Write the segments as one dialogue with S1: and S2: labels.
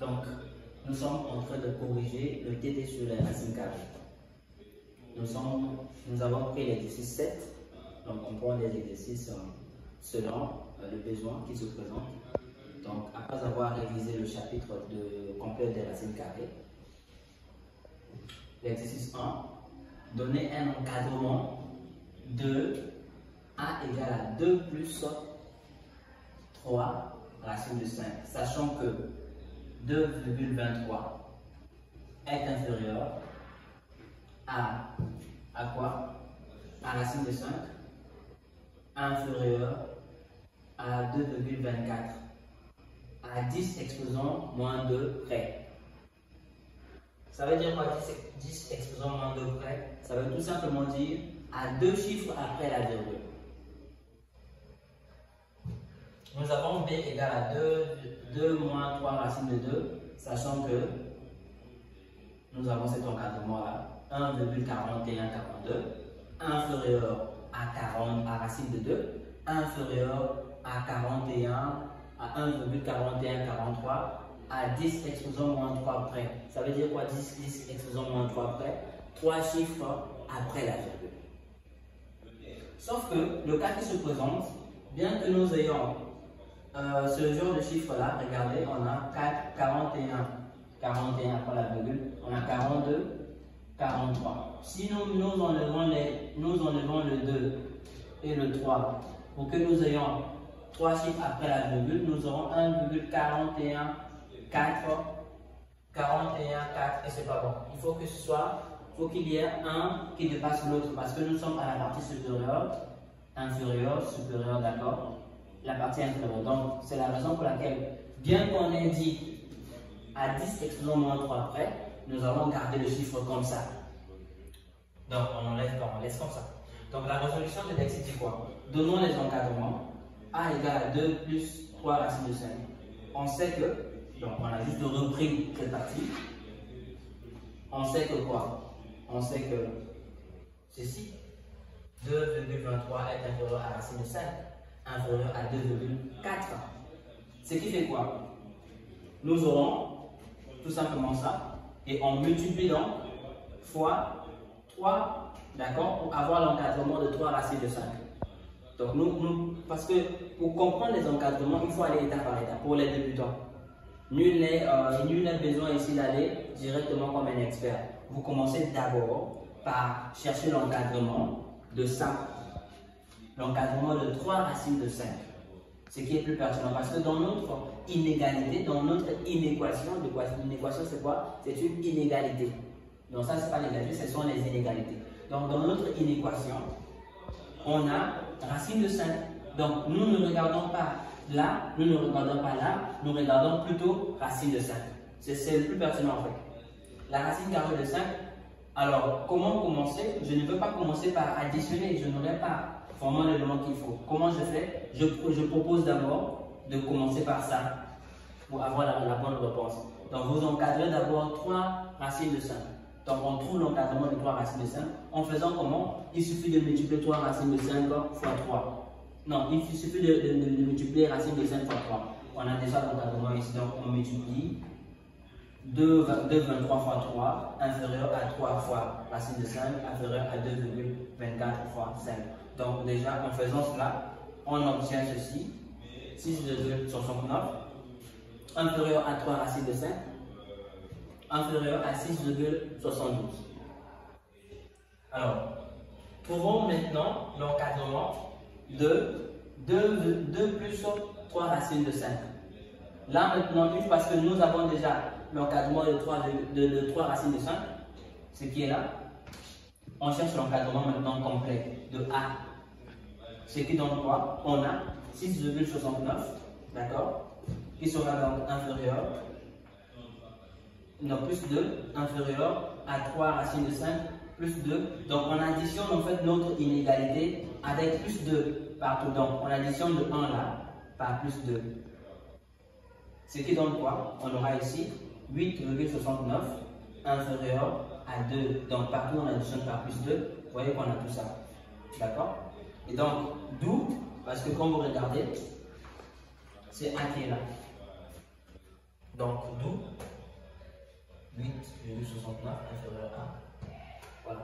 S1: Donc, nous sommes en train de corriger le TD sur les racines carrées. Nous avons pris l'exercice 7. Donc, on prend des exercices selon le besoin qui se présente. Donc, après avoir révisé le chapitre complet des racines carrées, l'exercice 1, donner un encadrement de A égale à 2 plus 3 racine de 5, sachant que 2,23 est inférieur à quoi? À racine de 5, inférieur à 2,24, à 10 exposant moins 2 près. Ça veut dire quoi 10 exposant moins 2 près? Ça veut tout simplement dire à 2 chiffres après la virgule. Nous avons B égale à 2 moins 3 racine de 2, sachant que nous avons cet encadrement-là, 1,4142, inférieur à racine de 2, inférieur à 1,4143, à 10 exposant moins 3 près. Ça veut dire quoi 10 exposant moins 3 près? 3 chiffres après la virgule. Sauf que le cas qui se présente, bien que nous ayons ce genre de chiffre-là, regardez, on a 41 après la virgule, on a 42, 43. Si nous enlevons le 2 et le 3, pour que nous ayons 3 chiffres après la virgule, nous aurons 1,41, 4, 41, 4, et c'est pas bon. Il faut que ce soit, qu'il y ait un qui dépasse l'autre, parce que nous sommes à la partie supérieure, inférieure, supérieure, d'accord? La partie inférieure. Donc, c'est la raison pour laquelle, bien qu'on ait dit à 10 exposant moins 3 près, nous allons garder le chiffre comme ça. Donc, on laisse comme ça. Donc, la résolution de l'exercice dit quoi? Donnons les encadrements. A égale à 2 plus 3 racine de 5. On sait que, donc on a juste repris cette partie. On sait que quoi? On sait que ceci, 2,23 est inférieur à racine de 5, inférieur à 2,4. Ce qui fait quoi? Nous aurons tout simplement ça, et on multiplie donc fois 3, d'accord, pour avoir l'encadrement de 3 racines de 5. Donc parce que pour comprendre les encadrements, il faut aller étape par étape pour les débutants. Nul n'a besoin ici d'aller directement comme un expert. Vous commencez d'abord par chercher l'encadrement de ça, l'encadrement de 3 racines de 5. Ce qui est plus pertinent parce que dans notre inégalité, dans notre inéquation, une équation c'est quoi? C'est une inégalité. Donc ça c'est pas l'égalité, ce sont les inégalités. Donc dans notre inéquation, on a racine de 5. Donc nous ne regardons pas là, nous ne regardons pas là, nous regardons plutôt racine de 5. C'est le plus pertinent en fait. La racine carrée de 5, alors comment commencer? Je ne peux pas commencer par additionner, je n'aurai pas vraiment l'élément qu'il faut. Comment je fais? Je propose d'abord de commencer par ça pour avoir la bonne réponse. Donc vous encadrez d'abord 3 racines de 5. Donc on trouve l'encadrement de 3 racines de 5 en faisant comment? Il suffit de multiplier 3 racines de 5 fois 3. Non, il suffit de multiplier racine de 5 fois 3. On a déjà l'encadrement ici, donc on multiplie 2,23 fois 3 inférieur à 3 fois racine de 5 inférieur à 2,24 fois 5. Donc déjà en faisant cela, on obtient ceci, 6,69 inférieur à 3 racines de 5 inférieur à 6,72. Alors, trouvons maintenant l'encadrement de 2 plus 3 racines de 5. Là maintenant, parce que nous avons déjà l'encadrement de 3 racines de 5, ce qui est là, on cherche l'encadrement maintenant complet de A. Ce qui donne quoi? On a 6,69, d'accord, qui sera donc inférieur, non, plus 2, inférieur à 3 racines de 5, plus 2. Donc on additionne en fait notre inégalité avec plus 2 partout. Donc on additionne le 1 là par plus 2. Ce qui donne quoi? On aura ici 8,69 inférieur à 2. Donc partout on additionne par plus 2. Vous voyez qu'on a tout ça. D'accord? Et donc, d'où, parce que quand vous regardez, c'est A qui est là. Donc, d'où 8,69 inférieur à. Voilà.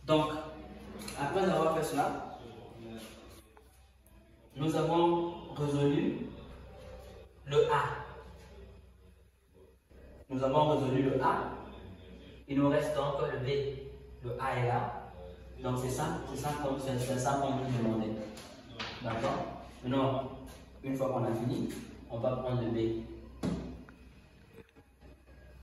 S1: Donc, après avoir fait cela, nous avons résolu le A. Nous avons résolu le A. Il nous reste donc le B. Le A est là. Donc c'est ça qu'on nous demandait. D'accord? Maintenant, une fois qu'on a fini, on va prendre le B.